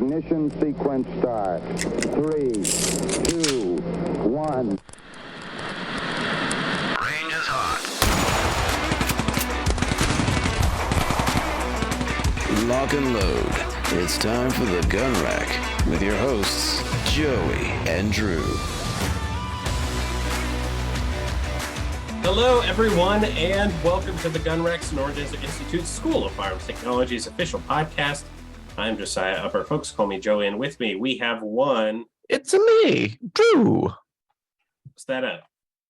Ignition sequence start. 3, 2, 1. Range is hot. Lock and load. It's time for the Gun Rack with your hosts, Joey and Drew. Hello, everyone, and welcome to the Gun Rack, Sonoran Desert Institute School of Firearms Technology's official podcast. I'm Josiah Upper. Folks call me Joey, and with me, we have one. It's me, Drew. What's that at?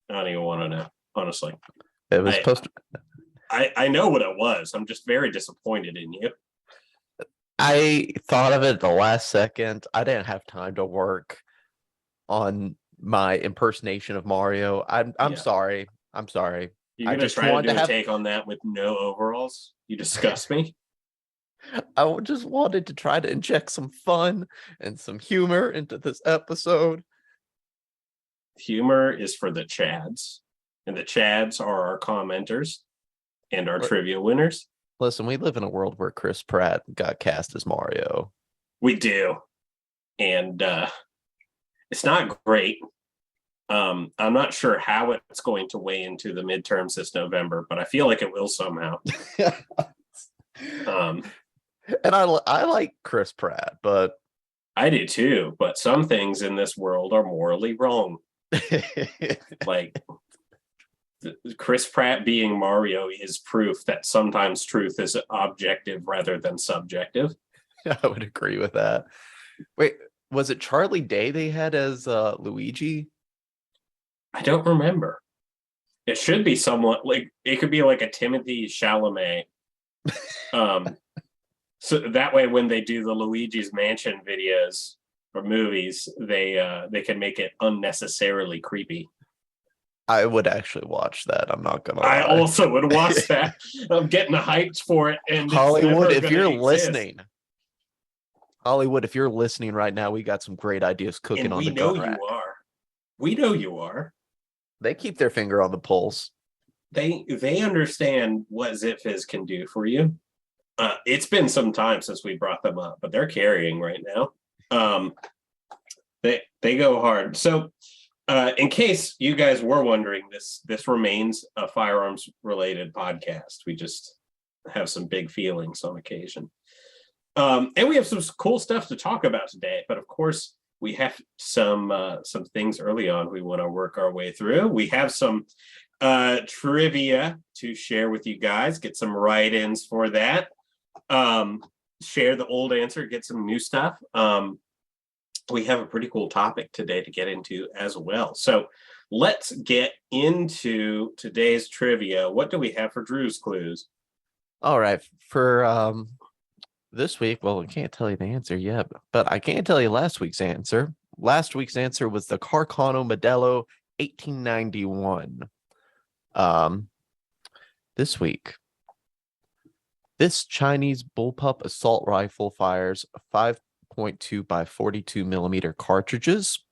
I don't even want to know, honestly. It was I know what it was. I'm just very disappointed in you. I thought of it at the last second. I didn't have time to work on my impersonation of Mario. I'm sorry. I'm sorry. You're going to try to do a take on that with no overalls? You disgust me. I just wanted to try to inject some fun and some humor into this episode. Humor is for the Chads, and the Chads are our commenters and our trivia winners. Listen, we live in a world where Chris Pratt got cast as Mario. We do. And it's not great. I'm not sure how it's going to weigh into the midterms this November, but I feel like it will somehow. And I like Chris Pratt, but I do too. But some things in this world are morally wrong. Like Chris Pratt being Mario is proof that sometimes truth is objective rather than subjective. I would agree with that. Wait, was it Charlie Day they had as Luigi? I don't remember. It should be somewhat like it could be like a Timothy Chalamet. So that way, when they do the Luigi's Mansion videos or movies, they can make it unnecessarily creepy. I would actually watch that. I'm not gonna lie. I also would watch that. I'm getting hyped for it. And Hollywood, if you're listening, Hollywood, if you're listening right now, we got some great ideas cooking and on the Gun Rack. We know you are. We know you are. They keep their finger on the pulse. They understand what ZipFizz can do for you. It's been some time since we brought them up, but they're carrying right now. They go hard. So in case you guys were wondering, this remains a firearms related podcast. We just have some big feelings on occasion. And we have some cool stuff to talk about today, but of course we have some things early on we want to work our way through. We have some trivia to share with you guys, get some write-ins for that. Share the old answer, get some new stuff. We have a pretty cool topic today to get into as well. So let's get into today's trivia. What do we have for Drew's clues? All right. For this week, well, I can't tell you the answer yet, but I can tell you last week's answer. Last week's answer was the Carcano Modelo 1891. This week, this Chinese bullpup assault rifle fires 5.2 by 42 millimeter cartridges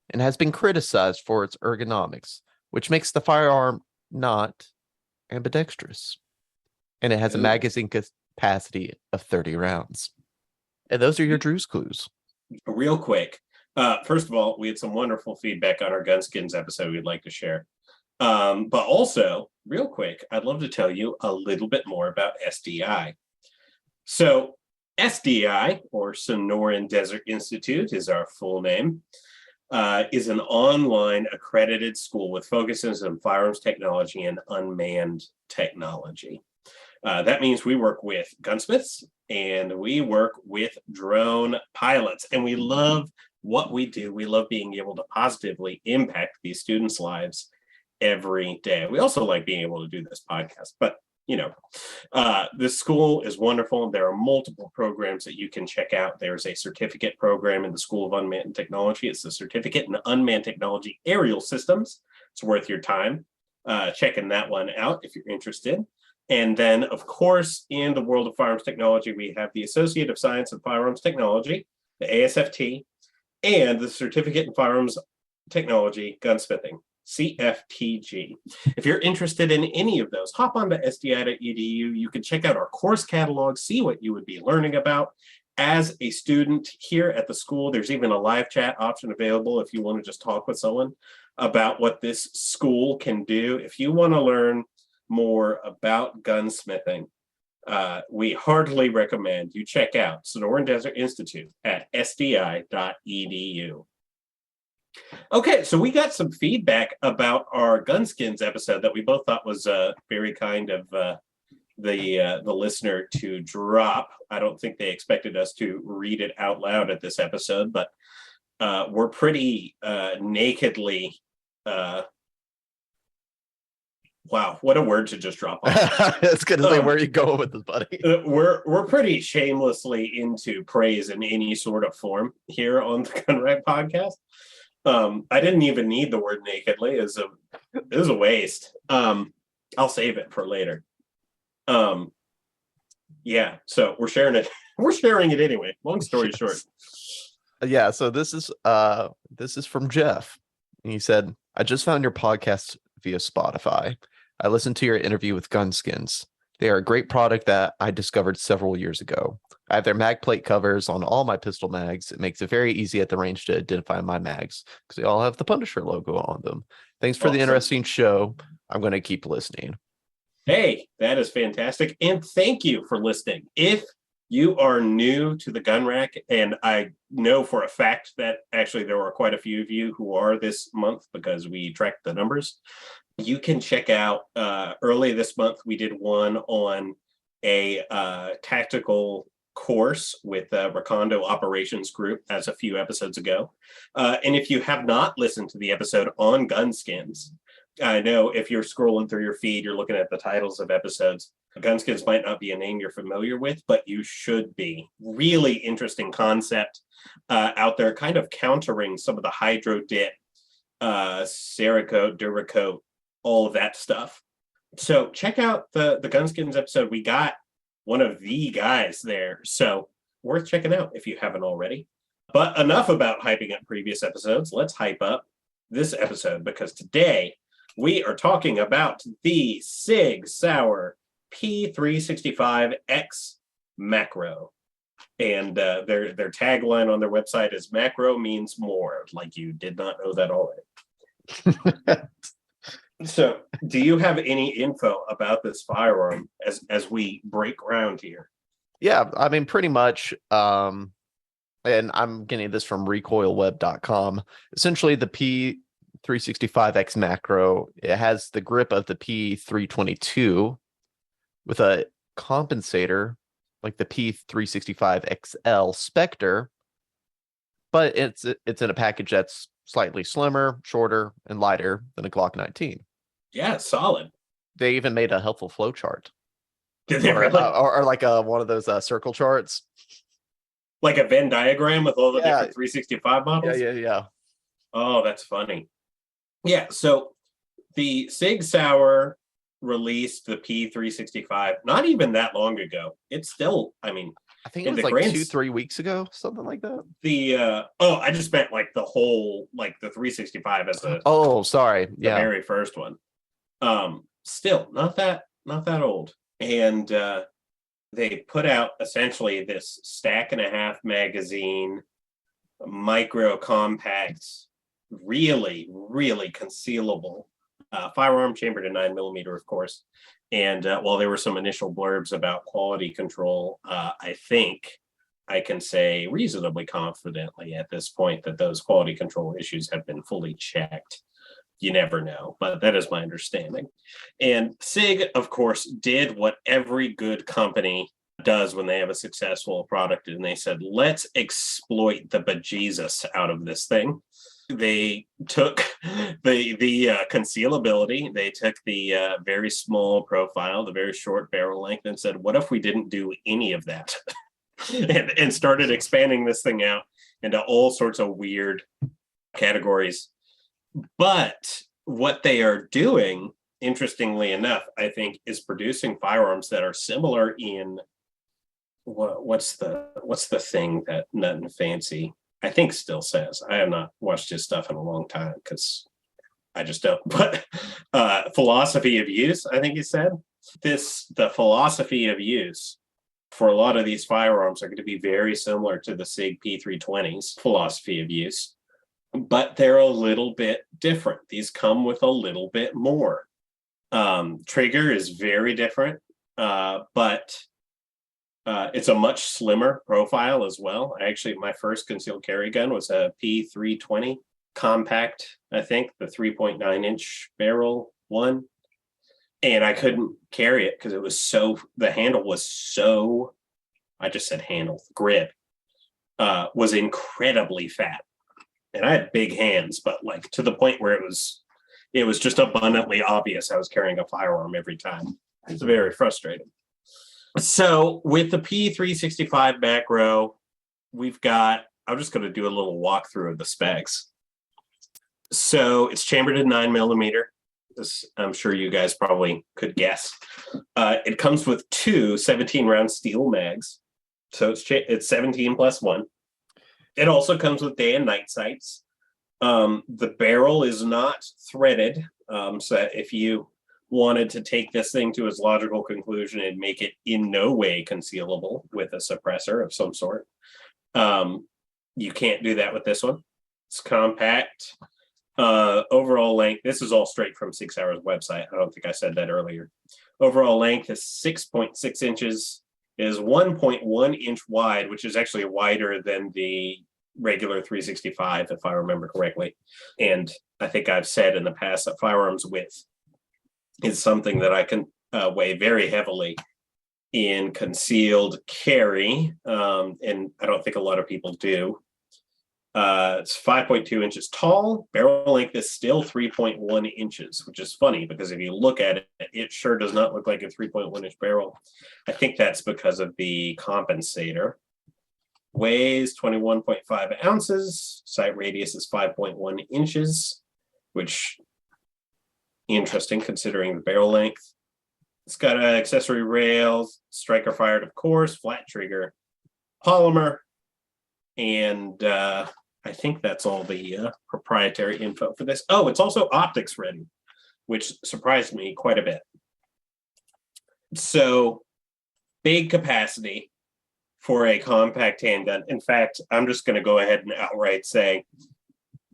and has been criticized for its ergonomics, which makes the firearm not ambidextrous. And it has a magazine capacity of 30 rounds. And those are your Drew's clues. Real quick. First of all, we had some wonderful feedback on our Gunskins episode we'd like to share. But also, real quick, I'd love to tell you a little bit more about SDI. So SDI, or Sonoran Desert Institute, is our full name, is an online accredited school with focuses on firearms technology and unmanned technology. That means we work with gunsmiths and we work with drone pilots, and we love what we do. We love being able to positively impact these students' lives every day. We also like being able to do this podcast, but this school is wonderful. There are multiple programs that you can check out. There's a certificate program in the School of Unmanned Technology. It's the Certificate in Unmanned Technology Aerial Systems. It's worth your time checking that one out if you're interested. And then, of course, in the world of firearms technology, we have the Associate of Science of Firearms Technology, the ASFT, and the Certificate in Firearms Technology Gunsmithing, CFTG. If you're interested in any of those, hop onto sdi.edu. You can check out our course catalog, see what you would be learning about, as a student here at the school. There's even a live chat option available if you want to just talk with someone about what this school can do. If you want to learn more about gunsmithing, we heartily recommend you check out Sonoran Desert Institute at sdi.edu. Okay, so we got some feedback about our Gunskins episode that we both thought was very kind of the listener to drop. I don't think they expected us to read it out loud at this episode, but we're pretty nakedly. Wow, what a word to just drop on. It's gonna say where you go with this, buddy. We're pretty shamelessly into praise in any sort of form here on the Gun Rack podcast. I didn't even need the word nakedly. It was a waste. I'll save it for later. Yeah, so we're sharing it. We're sharing it anyway. Long story short. Yeah, so this is from Jeff. He said, I just found your podcast via Spotify. I listened to your interview with Gunskins. They are a great product that I discovered several years ago. I have their mag plate covers on all my pistol mags. It makes it very easy at the range to identify my mags because they all have the Punisher logo on them. Thanks for the interesting show. I'm going to keep listening. Hey, that is fantastic. And thank you for listening. If you are new to the Gun Rack, and I know for a fact that actually there are quite a few of you who are this month because we tracked the numbers, you can check out early this month, we did one on a tactical course with Recondo Operations Group as a few episodes ago. And if you have not listened to the episode on Gunskins, I know if you're scrolling through your feed, you're looking at the titles of episodes. Gunskins might not be a name you're familiar with, but you should be. Really interesting concept out there, kind of countering some of the Hydro Dip, Cerakote, Duracoat, all of that stuff. So check out the Gunskins episode. We got one of the guys there, so worth checking out if you haven't already. But enough about hyping up previous episodes. Let's hype up this episode, because today we are talking about the Sig Sauer P365X Macro. And their tagline on their website is "Macro means more," like you did not know that already. So, do you have any info about this firearm as we break ground here? Yeah, I mean, pretty much. And I'm getting this from recoilweb.com. Essentially, the P365X Macro, it has the grip of the P322 with a compensator like the P365XL Spectre, but it's in a package that's slightly slimmer, shorter, and lighter than a Glock 19. Yeah, solid. They even made a helpful flow chart. Did they really? Or like one of those circle charts. Like a Venn diagram with all the different 365 models? Yeah. Oh, that's funny. Yeah, so the Sig Sauer released the P365 not even that long ago. It's still, I mean, I think it was like 2-3 weeks ago, something like that. I just meant like the whole, like the 365 as a sorry. The very first one. Still not that old. And they put out essentially this stack and a half magazine, micro compact, really, really concealable firearm, chambered in 9mm, of course. And while there were some initial blurbs about quality control, I think I can say reasonably confidently at this point that those quality control issues have been fully checked. You never know, but that is my understanding. And SIG, of course, did what every good company does when they have a successful product, and they said, let's exploit the bejesus out of this thing. They took the concealability, they took the very small profile, the very short barrel length, and said, what if we didn't do any of that? and started expanding this thing out into all sorts of weird categories. But what they are doing, interestingly enough, I think, is producing firearms that are similar in what's the thing that Nothing Fancy, I think, still says. I have not watched his stuff in a long time because I just don't. But philosophy of use, I think he said. The philosophy of use for a lot of these firearms are going to be very similar to the SIG P320's philosophy of use, but they're a little bit different. These come with a little bit more. Trigger is very different, but it's a much slimmer profile as well. Actually, my first concealed carry gun was a P320 compact, I think, the 3.9-inch barrel one. And I couldn't carry it because it was the handle was so, I just said handle, grip, was incredibly fat. And I had big hands, but like to the point where it was just abundantly obvious I was carrying a firearm every time. It's very frustrating. So with the P365 macro, I'm just going to do a little walkthrough of the specs. So it's chambered at 9mm. This, I'm sure you guys probably could guess. It comes with two 17-round steel mags. So it's 17 plus 1. It also comes with day and night sights. The barrel is not threaded. So that if you wanted to take this thing to its logical conclusion and make it in no way concealable with a suppressor of some sort, you can't do that with this one. It's compact. Overall length, this is all straight from 6 Hour's website. I don't think I said that earlier. Overall length is 6.6 inches, is 1.1 inch wide, which is actually wider than the regular 365, if I remember correctly. And I think I've said in the past that firearms width is something that I can weigh very heavily in concealed carry. And I don't think a lot of people do. It's 5.2 inches tall. Barrel length is still 3.1 inches, which is funny because if you look at it, it sure does not look like a 3.1 inch barrel. I think that's because of the compensator. Weighs 21.5 ounces. Sight radius is 5.1 inches, which interesting considering the barrel length. It's got an accessory rails, striker fired, of course, flat trigger, polymer, and I think that's all the proprietary info for this. Oh, it's also optics ready, which surprised me quite a bit. So big capacity for a compact handgun. In fact, I'm just going to go ahead and outright say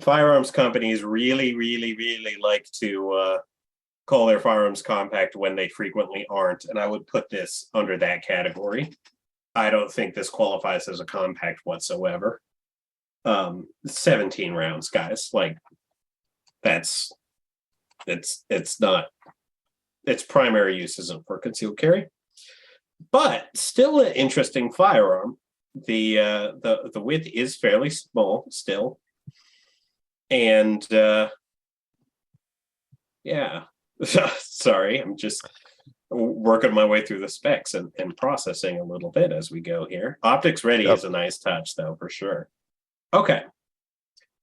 firearms companies really, really, really like to call their firearms compact when they frequently aren't. And I would put this under that category. I don't think this qualifies as a compact whatsoever. 17 rounds, guys. Like it's not, its primary use isn't for concealed carry, but still an interesting firearm. The width is fairly small still. And yeah, sorry, I'm just working my way through the specs and processing a little bit as we go here. Optics ready is a nice touch though, for sure. Okay.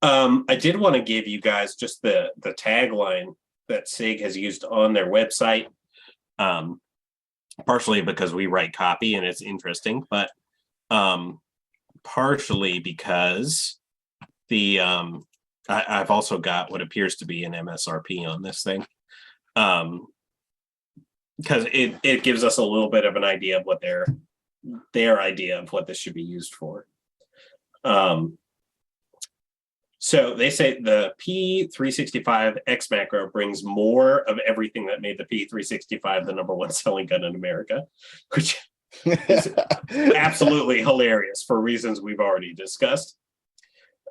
I did want to give you guys just the tagline that SIG has used on their website, partially because we write copy and it's interesting, but partially because I've also got what appears to be an MSRP on this thing, because it gives us a little bit of an idea of what their idea of what this should be used for. So they say the P365 X Macro brings more of everything that made the P365 the #1 selling gun in America, which is absolutely hilarious for reasons we've already discussed.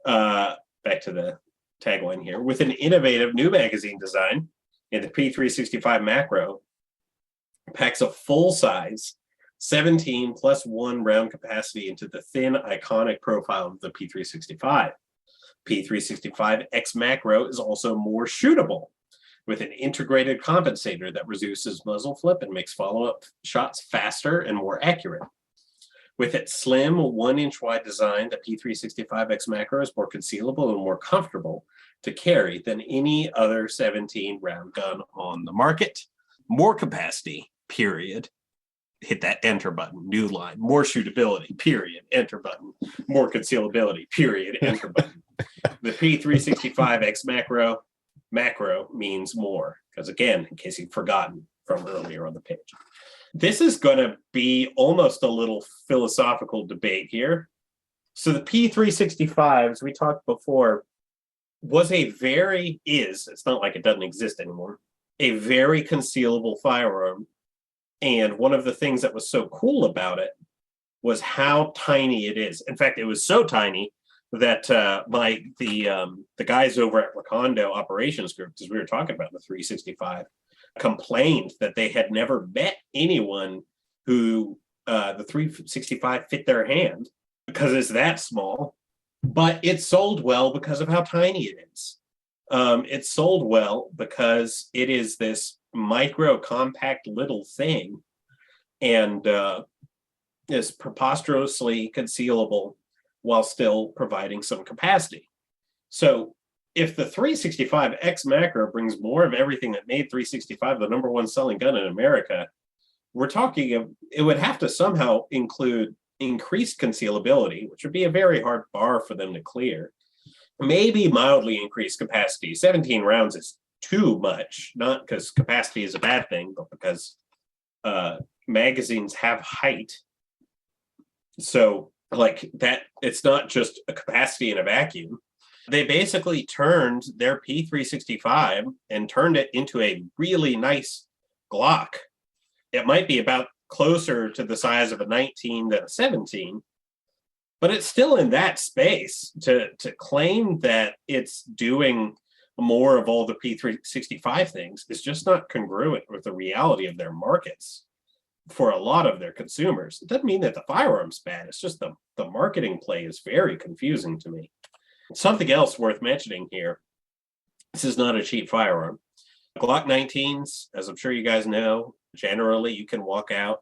Back to the tagline here. With an innovative new magazine design, in the P365 Macro packs a full-size 17 plus 1 round capacity into the thin, iconic profile of the P365. P365 X Macro is also more shootable, with an integrated compensator that reduces muzzle flip and makes follow-up shots faster and more accurate. With its slim 1-inch wide design, the P365 X Macro is more concealable and more comfortable to carry than any other 17-round gun on the market. More capacity, period. Hit that enter button, new line. More shootability, period, enter button. More concealability, period, enter button. The P365 X Macro means more, because again, in case you've forgotten from earlier on the page. this is going to be almost a little philosophical debate here. So the P365, as we talked before, it's not like it doesn't exist anymore, a very concealable firearm. And one of the things that was so cool about it was how tiny it is. In fact, it was so tiny that the guys over at Recondo Operations Group, as we were talking about the 365, complained that they had never met anyone who the 365 fit their hand because it's that small. But it sold well because of how tiny it is. It sold well because it is this micro compact little thing and is preposterously concealable while still providing some capacity. So if the 365X Macro brings more of everything that made 365 the number one selling gun in America, we're talking, it would have to somehow include increased concealability, which would be a very hard bar for them to clear. Maybe mildly increased capacity. 17 rounds is too much, not because capacity is a bad thing, but because magazines have height. So like that, it's not just a capacity in a vacuum. They basically turned their P365 and turned it into a really nice Glock. It might be about closer to the size of a 19 than a 17, but it's still in that space. To claim that it's doing more of all the P365 things is just not congruent with the reality of their markets for a lot of their consumers. It doesn't mean that the firearm's bad. It's just the marketing play is very confusing to me. Something else worth mentioning here, this is not a cheap firearm. Glock 19s, as I'm sure you guys know, generally you can walk out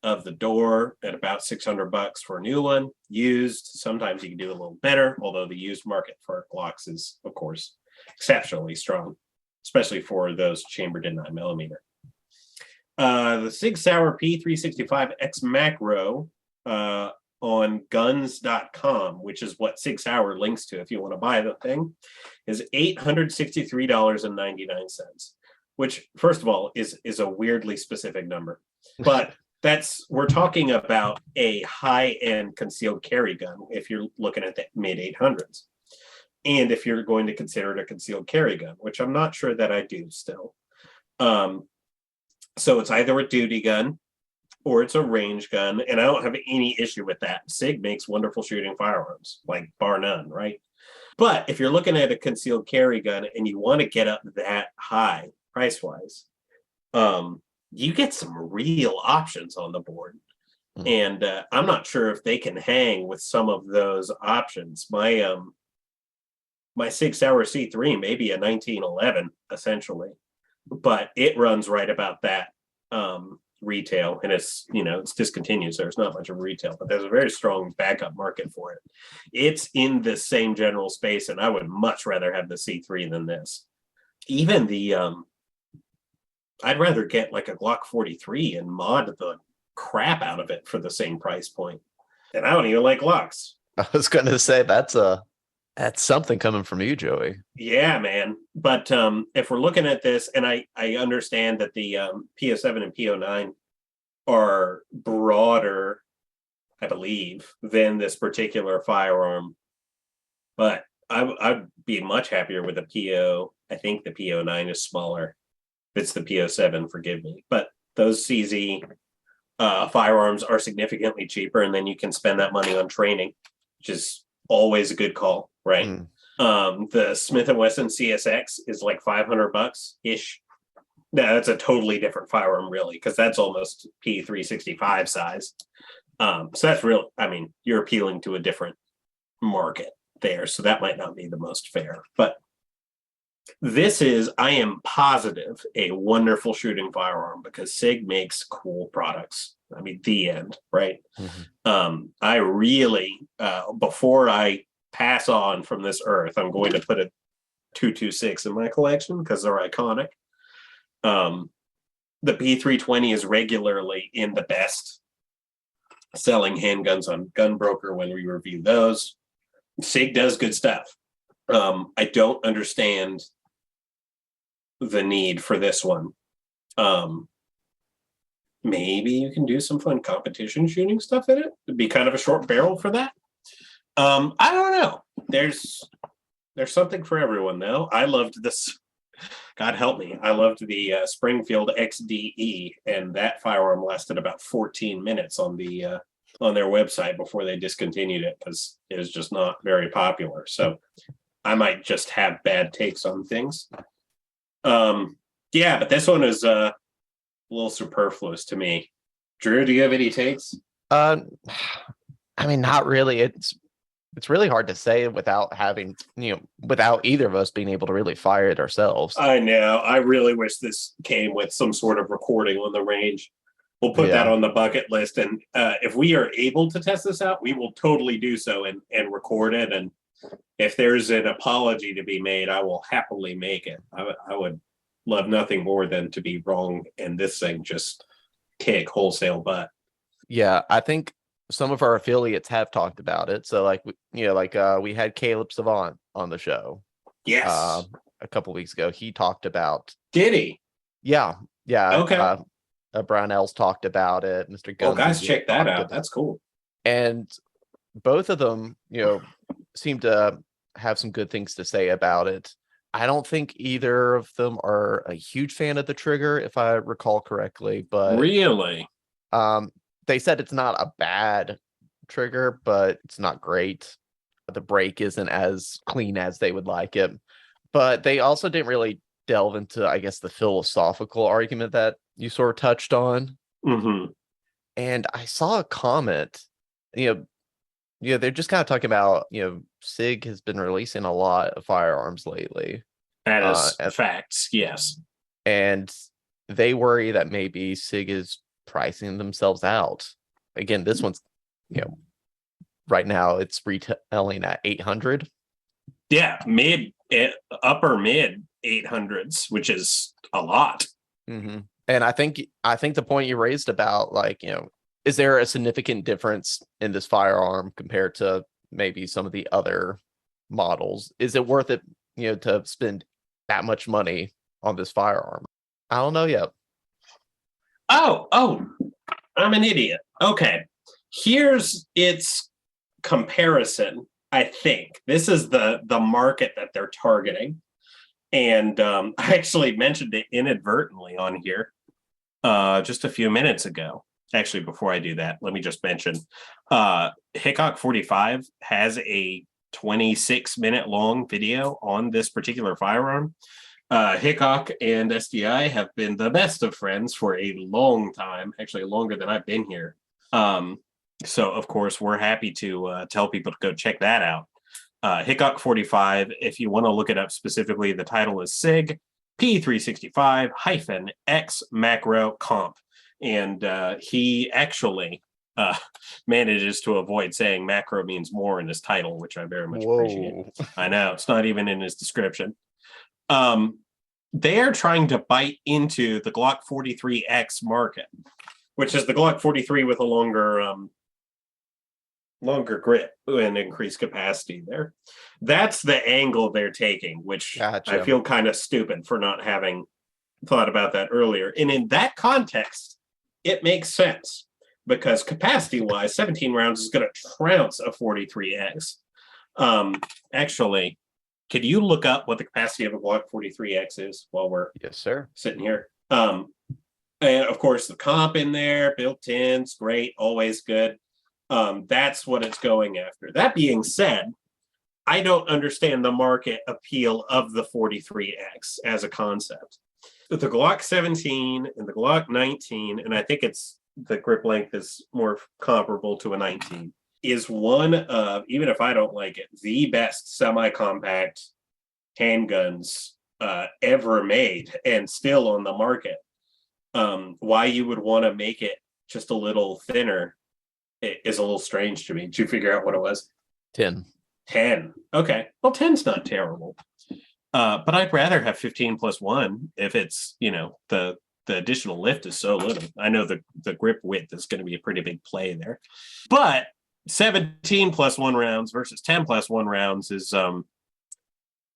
of the door at about $600 for a new one. Used, sometimes you can do a little better, although the used market for Glocks is, of course, exceptionally strong, especially for those chambered in 9mm. The Sig Sauer P365X Macro on guns.com, which is what Sig Sauer links to if you want to buy the thing, is $863.99, which, first of all, is a weirdly specific number. But we're talking about a high-end concealed carry gun if you're looking at the mid-800s. And if you're going to consider it a concealed carry gun, which I'm not sure that I do still. So it's either a duty gun or it's a range gun, and I don't have any issue with that. SIG makes wonderful shooting firearms, like bar none, right? But if you're looking at a concealed carry gun and you want to get up that high price-wise, you get some real options on the board. And I'm not sure if they can hang with some of those options. My Sig Sauer C3 may be a 1911, essentially, but it runs right about that retail, and it's discontinued, so there's not much of retail, but there's a very strong backup market for it. It's in the same general space, and I would much rather have the C3 than this. Even I'd rather get like a Glock 43 and mod the crap out of it for the same price point. And I don't even like Glocks. I was going to say that's something coming from you, Joey. Yeah, man. But if we're looking at this, and I understand that the PO7 and PO9 are broader, I believe, than this particular firearm, but I'd be much happier with a PO. I think the PO9 is smaller. If it's the PO7, forgive me. But those CZ firearms are significantly cheaper, and then you can spend that money on training, which is always a good call, right? The Smith & Wesson CSX is like $500 ish. No, that's a totally different firearm, really, because that's almost P365 size. So that's real. I mean, you're appealing to a different market there, so that might not be the most fair. But this is, I am positive, a wonderful shooting firearm because SIG makes cool products. I mean, the end, right? I really, before I pass on from this earth, I'm going to put a 226 in my collection because they're iconic. The P320 is regularly in the best selling handguns on Gunbroker when we review those. SIG does good stuff. I don't understand the need for this one. maybe you can do some fun competition shooting stuff in it. It'd be kind of a short barrel for that. I don't know. There's something for everyone, though. I loved this. God help me. I loved the Springfield XDE, and that firearm lasted about 14 minutes on the on their website before they discontinued it because it was just not very popular. So I might just have bad takes on things. Yeah, but this one is a little superfluous to me. Drew, do you have any takes? I mean, not really. It's really hard to say without having, without either of us being able to really fire it ourselves. I know. I really wish this came with some sort of recording on the range. We'll put that on the bucket list. And if we are able to test this out, we will totally do so and record it. And if there's an apology to be made, I will happily make it. I would love nothing more than to be wrong and this thing just kick wholesale butt. Yeah, I think some of our affiliates have talked about it. So we had Caleb Savant on the show. Yes. A couple weeks ago. He talked about. Did he? Yeah. Okay. Brownells talked about it. Mr. Oh, Guns. guys, check that out. That's cool. And both of them, seem to have some good things to say about it. I don't think either of them are a huge fan of the trigger, if I recall correctly. But really, they said it's not a bad trigger, but it's not great. The break isn't as clean as they would like it. But they also didn't really delve into, I guess, the philosophical argument that you sort of touched on. Mm-hmm. And I saw a comment, they're just kind of talking about, SIG has been releasing a lot of firearms lately. That is facts, yes. And they worry that maybe SIG is pricing themselves out. Again, this one's, right now it's retailing at 800. Yeah, upper mid 800s, which is a lot. Mm-hmm. And I think the point you raised about is there a significant difference in this firearm compared to maybe some of the other models? Is it worth it, to spend that much money on this firearm? I don't know yet. Oh, I'm an idiot. Okay. Here's its comparison. I think this is the market that they're targeting. And I actually mentioned it inadvertently on here just a few minutes ago. Actually, before I do that, let me just mention Hickok 45 has a 26-minute long video on this particular firearm. Hickok and SDI have been the best of friends for a long time, actually longer than I've been here. So, of course, we're happy to tell people to go check that out. Hickok 45, if you want to look it up specifically, the title is SIG P365-X Macro Comp. And he actually manages to avoid saying macro means more in his title, which I very much appreciate. I know, it's not even in his description. They are trying to bite into the Glock 43X market, which is the Glock 43 with a longer grip and increased capacity there. That's the angle they're taking, which Gotcha. I feel kind of stupid for not having thought about that earlier. And in that context, it makes sense because capacity-wise, 17 rounds is going to trounce a 43X. Actually, could you look up what the capacity of a Glock 43X is while we're sitting here? And of course, the comp in there, built-ins, great, always good. That's what it's going after. That being said, I don't understand the market appeal of the 43X as a concept. The Glock 17 and the Glock 19, and I think it's the grip length is more comparable to a 19, is one of, even if I don't like it, the best semi-compact handguns ever made and still on the market. Why you would want to make it just a little thinner is a little strange to me. Did you figure out what it was? 10. Okay. Well, 10's not terrible. But I'd rather have 15 plus 1 if it's, the additional lift is so little. I know the grip width is going to be a pretty big play there. But 17 plus 1 rounds versus 10 plus 1 rounds is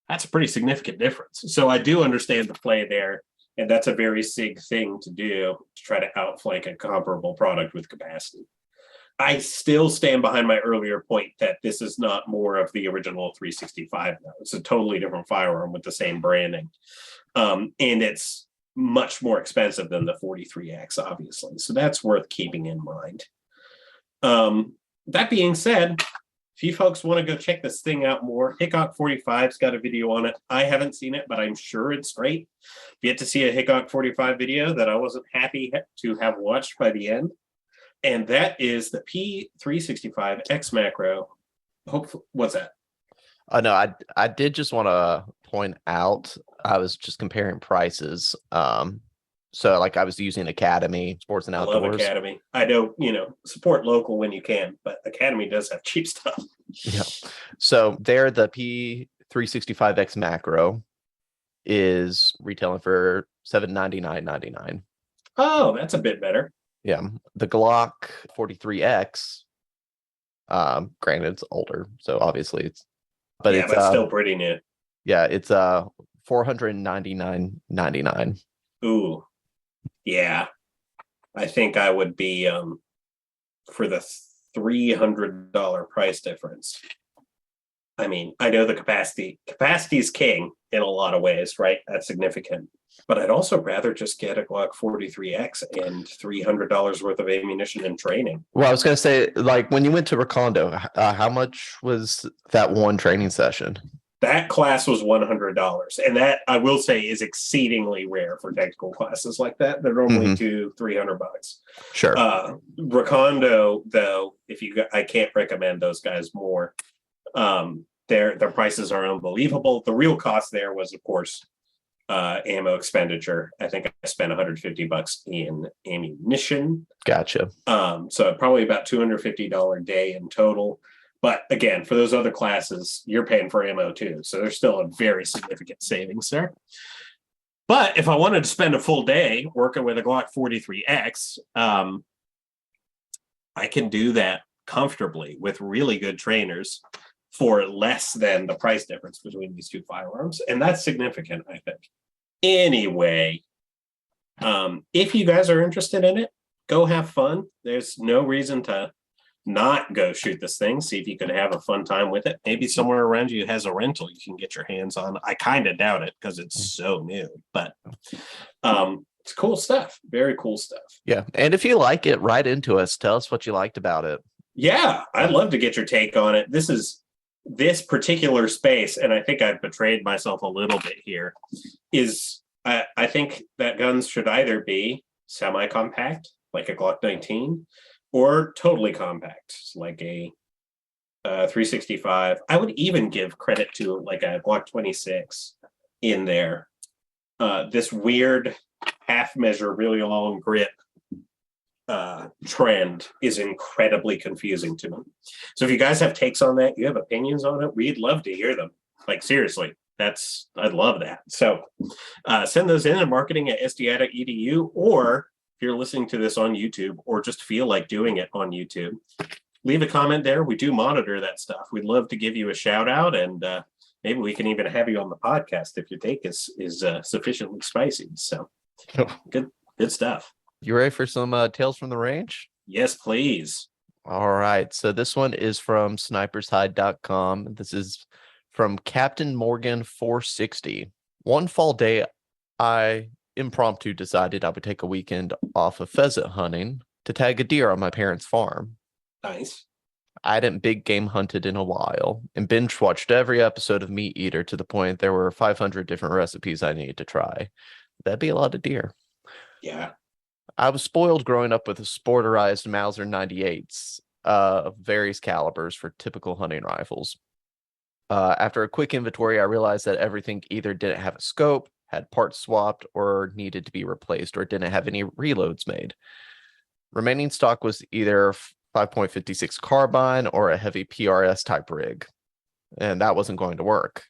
that's a pretty significant difference. So I do understand the play there. And that's a very SIG thing to do, to try to outflank a comparable product with capacity. I still stand behind my earlier point that this is not more of the original 365 now. It's a totally different firearm with the same branding. And it's much more expensive than the 43X, obviously. So that's worth keeping in mind. That being said, if you folks want to go check this thing out more, Hickok 45's got a video on it. I haven't seen it, but I'm sure it's great. Yet to see a Hickok 45 video that I wasn't happy to have watched by the end. And that is the P365X macro. Hopefully, what's that? No, I did just want to point out, I was just comparing prices. So like I was using Academy Sports and Outdoors. I love Academy. I know, support local when you can, but Academy does have cheap stuff. Yeah. So there, the P365X macro is retailing for $799.99. Oh, that's a bit better. Yeah. The Glock 43X, granted it's older, so obviously it's, but yeah, it's but still pretty new. Yeah, it's $499.99. Ooh. Yeah. I think I would be for the $300 price difference. I mean, I know the capacity is king in a lot of ways, right? That's significant. But I'd also rather just get a Glock 43X and $300 worth of ammunition and training. Well, I was going to say, like, when you went to Recondo, how much was that one training session? That class was $100. And that, I will say, is exceedingly rare for tactical classes like that. They're normally $200-300. Sure. Recondo, though, I can't recommend those guys more. Their prices are unbelievable. The real cost there was, of course, ammo expenditure. I think I spent $150 in ammunition. Gotcha. So probably about $250 a day in total. But again, for those other classes, you're paying for ammo too. So there's still a very significant savings there. But if I wanted to spend a full day working with a Glock 43X, I can do that comfortably with really good trainers for less than the price difference between these two firearms. And that's significant, I think. Anyway, if you guys are interested in it, go have fun. There's no reason to not go shoot this thing. See if you can have a fun time with it. Maybe somewhere around you has a rental you can get your hands on. I kind of doubt it because it's so new, but it's cool stuff. Very cool stuff. Yeah. And if you like it, write into us. Tell us what you liked about it. Yeah, I'd love to get your take on it. This particular space, and I think I've betrayed myself a little bit here, is I think that guns should either be semi-compact, like a Glock 19, or totally compact, like a 365. I would even give credit to like a Glock 26 in there. This weird half measure, really long grip trend is incredibly confusing to me. So if you guys have takes on that, you have opinions on it, we'd love to hear them. Like seriously, I'd love that. So send those in at marketing@sdi.edu, or if you're listening to this on YouTube or just feel like doing it on YouTube, leave a comment there. We do monitor that stuff. We'd love to give you a shout out, and maybe we can even have you on the podcast if your take is sufficiently spicy. So good stuff. You ready for some Tales from the Range? Yes, please. All right. So this one is from snipershide.com. This is from Captain Morgan 460. One fall day, I impromptu decided I would take a weekend off of pheasant hunting to tag a deer on my parents' farm. Nice. I hadn't big game hunted in a while and binge watched every episode of Meat Eater to the point there were 500 different recipes I needed to try. That'd be a lot of deer. Yeah. I was spoiled growing up with a sporterized Mauser 98s of various calibers for typical hunting rifles. After a quick inventory, I realized that everything either didn't have a scope, had parts swapped, or needed to be replaced, or didn't have any reloads made. Remaining stock was either 5.56 carbine or a heavy PRS type rig, and that wasn't going to work.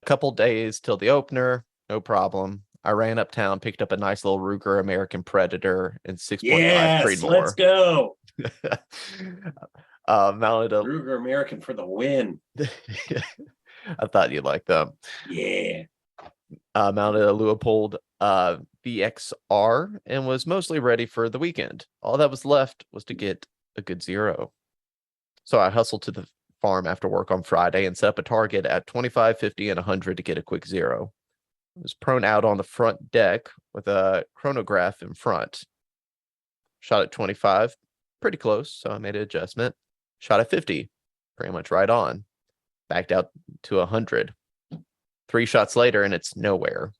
A couple days till the opener, no problem. I ran uptown, picked up a nice little Ruger American Predator and 6.5 yes, Creedmoor. Let's go. Mounted a Ruger American for the win. I thought you'd like them. Yeah. mounted a Leupold VXR and was mostly ready for the weekend. All that was left was to get a good zero. So I hustled to the farm after work on Friday and set up a target at 25, 50, and 100 to get a quick zero. I was prone out on the front deck with a chronograph in front. Shot at 25, pretty close, so I made an adjustment. Shot at 50, pretty much right on. Backed out to 100. 3 shots later, and it's nowhere.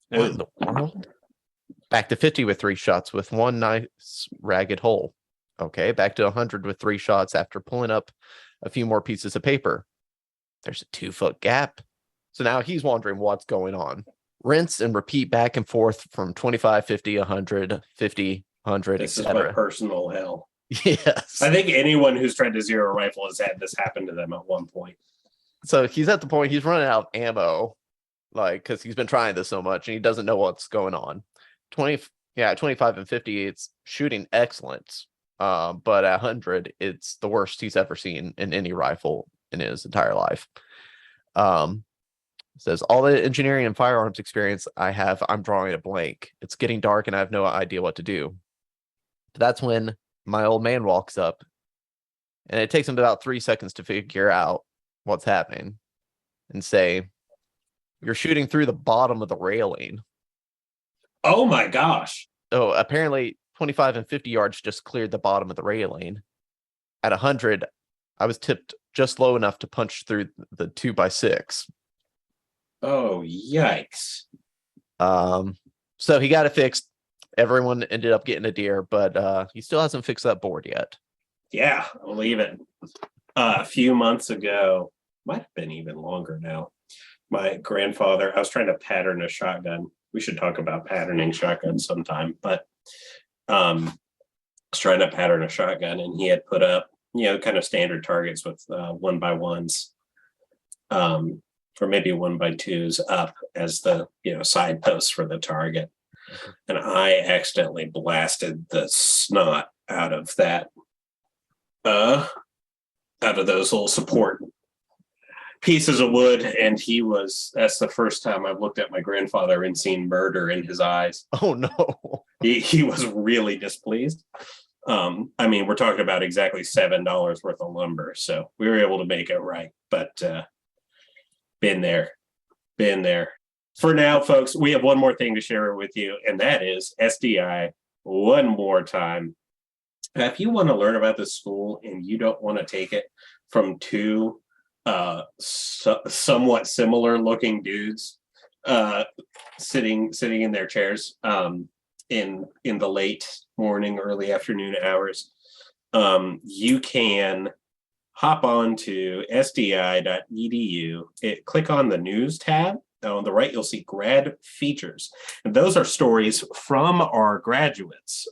What in the world? Back to 50 with 3 shots with one nice ragged hole. Okay, back to 100 with 3 shots after pulling up a few more pieces of paper. There's a 2-foot gap. So now he's wondering what's going on. Rinse and repeat back and forth from 25, 50, 100, 50, 100, This is etc. my personal hell. Yes. I think anyone who's tried to zero a rifle has had this happen to them at one point. So he's at the point he's running out of ammo, like, because he's been trying this so much and he doesn't know what's going on. 25 and 50, it's shooting excellent. But at 100, it's the worst he's ever seen in any rifle in his entire life. Says all the engineering and firearms experience I have, I'm drawing a blank. It's getting dark and I have no idea what to do. That's when my old man walks up, and it takes him about 3 seconds to figure out what's happening and say, "You're shooting through the bottom of the railing." Oh my gosh. So apparently 25 and 50 yards just cleared the bottom of the railing. At 100, I was tipped just low enough to punch through the 2x6. Oh, yikes. So he got it fixed. Everyone ended up getting a deer, but he still hasn't fixed that board yet. Yeah, I believe it. A few months ago, might have been even longer now, my grandfather, I was trying to pattern a shotgun. We should talk about patterning shotguns sometime, but I was trying to pattern a shotgun, and he had put up, kind of standard targets with 1x1s, or maybe 1x2s up as the, side posts for the target. And I accidentally blasted the snot out of that, out of those little support pieces of wood. And that's the first time I've looked at my grandfather and seen murder in his eyes. Oh no. He was really displeased. We're talking about exactly $7 worth of lumber. So we were able to make it right, but, been there. For now, folks, we have one more thing to share with you, and that is SDI one more time. If you want to learn about this school and you don't want to take it from two somewhat similar looking dudes sitting in their chairs in the late morning, early afternoon hours, you can hop on to sdi.edu. Click on the news tab. On the right, you'll see grad features. And those are stories from our graduates,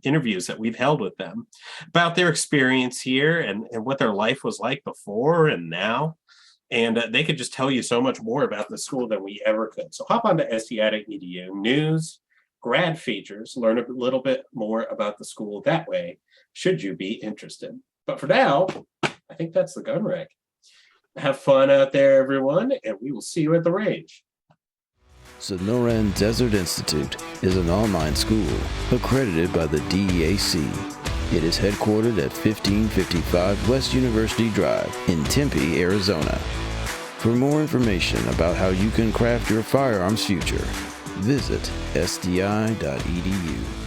interviews that we've held with them about their experience here and what their life was like before and now. And they could just tell you so much more about the school than we ever could. So hop on to sdi.edu, news, grad features, learn a little bit more about the school that way, should you be interested. But for now, I think that's the gun rack. Have fun out there, everyone, and we will see you at the range. Sonoran Desert Institute is an online school accredited by the DEAC. It is headquartered at 1555 West University Drive in Tempe, Arizona. For more information about how you can craft your firearms future, visit sdi.edu.